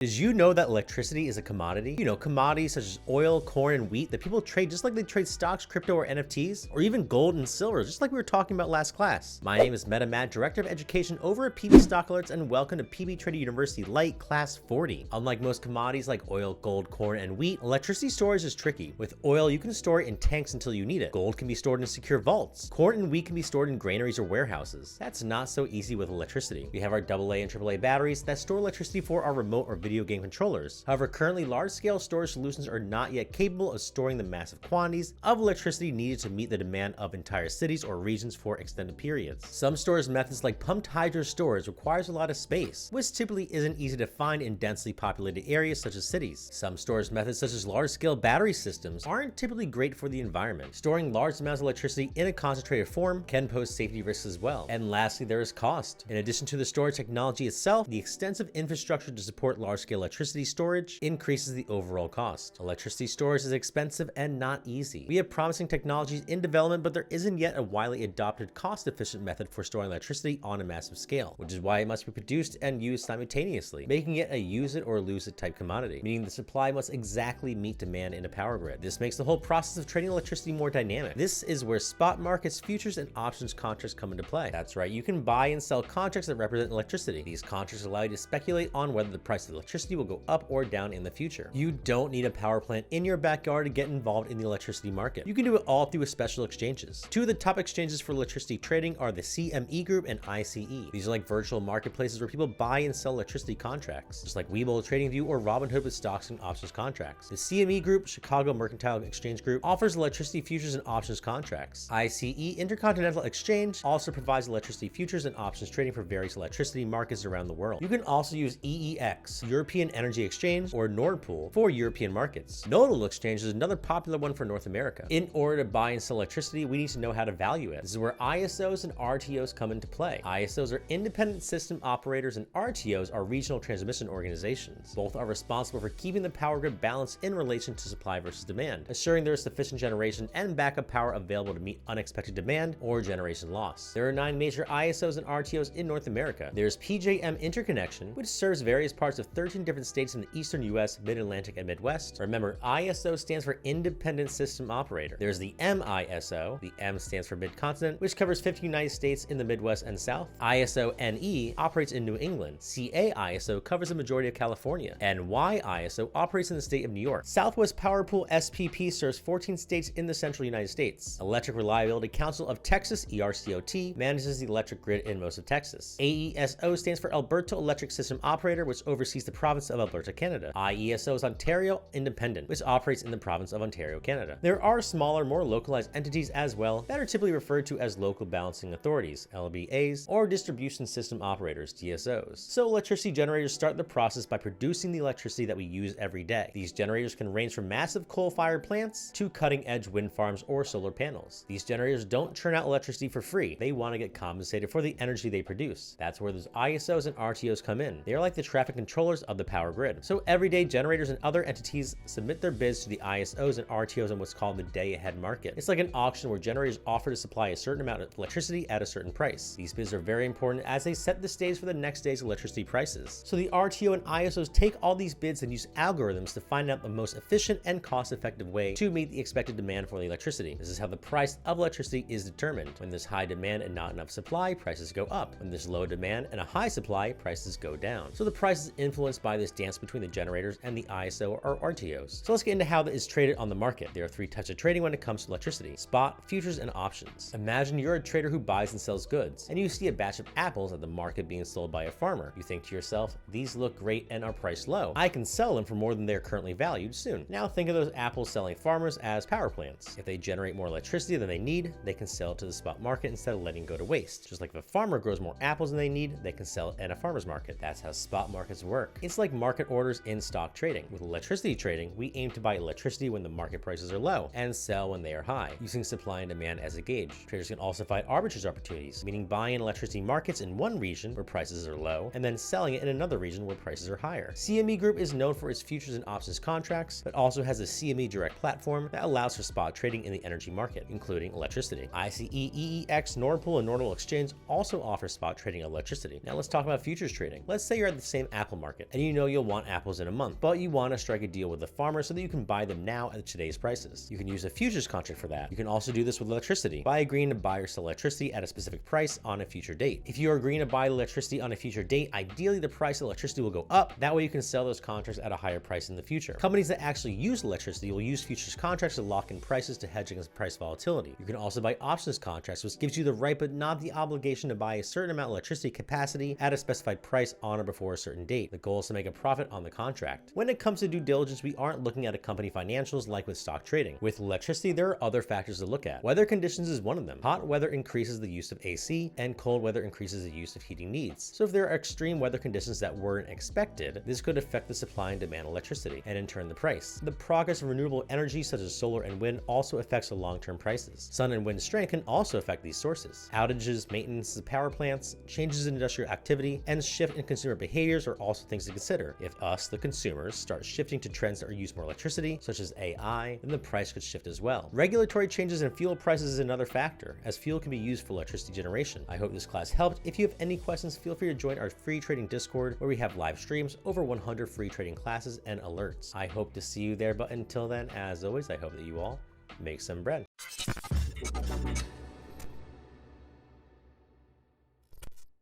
Did you know that electricity is a commodity? You know, commodities such as oil, corn, and wheat that people trade just like they trade stocks, crypto, or NFTs, or even gold and silver, just like we were talking about last class. My name is Matt, Director of Education over at PB Stock Alerts, and welcome to PB Trader University LITE Class 40. Unlike most commodities like oil, gold, corn, and wheat, electricity storage is tricky. With oil, you can store it in tanks until you need it. Gold can be stored in secure vaults. Corn and wheat can be stored in granaries or warehouses. That's not so easy with electricity. We have our AA and AAA batteries that store electricity for our remote or video game controllers. However, currently large-scale storage solutions are not yet capable of storing the massive quantities of electricity needed to meet the demand of entire cities or regions for extended periods. Some storage methods like pumped hydro storage requires a lot of space, which typically isn't easy to find in densely populated areas such as cities. Some storage methods such as large-scale battery systems aren't typically great for the environment. Storing large amounts of electricity in a concentrated form can pose safety risks as well. And lastly, there is cost. In addition to the storage technology itself, the extensive infrastructure to support large-scale electricity storage increases the overall cost. Electricity storage is expensive and not easy. We have promising technologies in development, but there isn't yet a widely adopted cost-efficient method for storing electricity on a massive scale, which is why it must be produced and used simultaneously, making it a use it or lose it type commodity, meaning the supply must exactly meet demand in a power grid. This makes the whole process of trading electricity more dynamic. This is where spot markets, futures, and options contracts come into play. That's right, you can buy and sell contracts that represent electricity. These contracts allow you to speculate on whether the price of electricity will go up or down in the future. You don't need a power plant in your backyard to get involved in the electricity market. You can do it all through special exchanges. Two of the top exchanges for electricity trading are the CME Group and ICE. These are like virtual marketplaces where people buy and sell electricity contracts, just like Webull, TradingView, or Robinhood with stocks and options contracts. The CME Group, Chicago Mercantile Exchange Group, offers electricity futures and options contracts. ICE, Intercontinental Exchange, also provides electricity futures and options trading for various electricity markets around the world. You can also use EEX, European Energy Exchange, or Nord Pool for European markets. Nodal Exchange is another popular one for North America. In order to buy and sell electricity, we need to know how to value it. This is where ISOs and RTOs come into play. ISOs are independent system operators and RTOs are regional transmission organizations. Both are responsible for keeping the power grid balanced in relation to supply versus demand, assuring there is sufficient generation and backup power available to meet unexpected demand or generation loss. There are 9 major ISOs and RTOs in North America. There's PJM Interconnection, which serves various parts of 13 different states in the eastern US, mid-Atlantic, and Midwest. Remember, ISO stands for Independent System Operator. There's the MISO. The M stands for Mid-Continent, which covers 50 United States in the Midwest and South. ISO NE operates in New England. CAISO covers the majority of California. NYISO operates in the state of New York. Southwest Power Pool SPP serves 14 states in the central United States. Electric Reliability Council of Texas, ERCOT, manages the electric grid in most of Texas. AESO stands for Alberta Electric System Operator, which oversees the province of Alberta, Canada. IESO is Ontario Independent, which operates in the province of Ontario, Canada. There are smaller, more localized entities as well that are typically referred to as local balancing authorities, LBAs, or distribution system operators, DSOs. So electricity generators start the process by producing the electricity that we use every day. These generators can range from massive coal-fired plants to cutting-edge wind farms or solar panels. These generators don't churn out electricity for free. They want to get compensated for the energy they produce. That's where those ISOs and RTOs come in. They are like the traffic controllers of the power grid. So every day, generators and other entities submit their bids to the ISOs and RTOs in what's called the day-ahead market. It's like an auction where generators offer to supply a certain amount of electricity at a certain price. These bids are very important as they set the stage for the next day's electricity prices. So the RTO and ISOs take all these bids and use algorithms to find out the most efficient and cost-effective way to meet the expected demand for the electricity. This is how the price of electricity is determined. When there's high demand and not enough supply, prices go up. When there's low demand and a high supply, prices go down. So the price is influenced by this dance between the generators and the ISO or RTOs. So let's get into how that is traded on the market. There are 3 types of trading when it comes to electricity: spot, futures, and options. Imagine you're a trader who buys and sells goods, and you see a batch of apples at the market being sold by a farmer. You think to yourself, these look great and are priced low. I can sell them for more than they're currently valued soon. Now think of those apple selling farmers as power plants. If they generate more electricity than they need, they can sell it to the spot market instead of letting it go to waste. Just like if a farmer grows more apples than they need, they can sell it at a farmer's market. That's how spot markets work. It's like market orders in stock trading. With electricity trading, we aim to buy electricity when the market prices are low and sell when they are high, using supply and demand as a gauge. Traders can also find arbitrage opportunities, meaning buying electricity markets in one region where prices are low and then selling it in another region where prices are higher. CME Group is known for its futures and options contracts, but also has a CME Direct platform that allows for spot trading in the energy market, including electricity. ICE, EEX, Nord Pool, and Nodal Exchange also offer spot trading of electricity. Now let's talk about futures trading. Let's say you're at the same Apple market. and you know you'll want apples in a month, but you want to strike a deal with the farmer so that you can buy them now at today's prices. You can use a futures contract for that. You can also do this with electricity by agreeing to buy or sell electricity at a specific price on a future date. If you are agreeing to buy electricity on a future date, ideally the price of electricity will go up. That way you can sell those contracts at a higher price in the future. Companies that actually use electricity will use futures contracts to lock in prices to hedge against price volatility. You can also buy options contracts, which gives you the right but not the obligation to buy a certain amount of electricity capacity at a specified price on or before a certain date. The goal is to make a profit on the contract. When it comes to due diligence, we aren't looking at a company financials like with stock trading. With electricity, there are other factors to look at. Weather conditions is one of them. Hot weather increases the use of AC, and cold weather increases the use of heating needs. So if there are extreme weather conditions that weren't expected, this could affect the supply and demand of electricity, and in turn the price. The progress of renewable energy such as solar and wind also affects the long-term prices. Sun and wind strength can also affect these sources. Outages, maintenance of power plants, changes in industrial activity, and shift in consumer behaviors are also things to consider. If us, the consumers, start shifting to trends that use more electricity, such as AI, then the price could shift as well. Regulatory changes in fuel prices is another factor, as fuel can be used for electricity generation. I hope this class helped. If you have any questions, feel free to join our free trading Discord, where we have live streams, over 100 free trading classes, and alerts. I hope to see you there, but until then, as always, I hope that you all make some bread.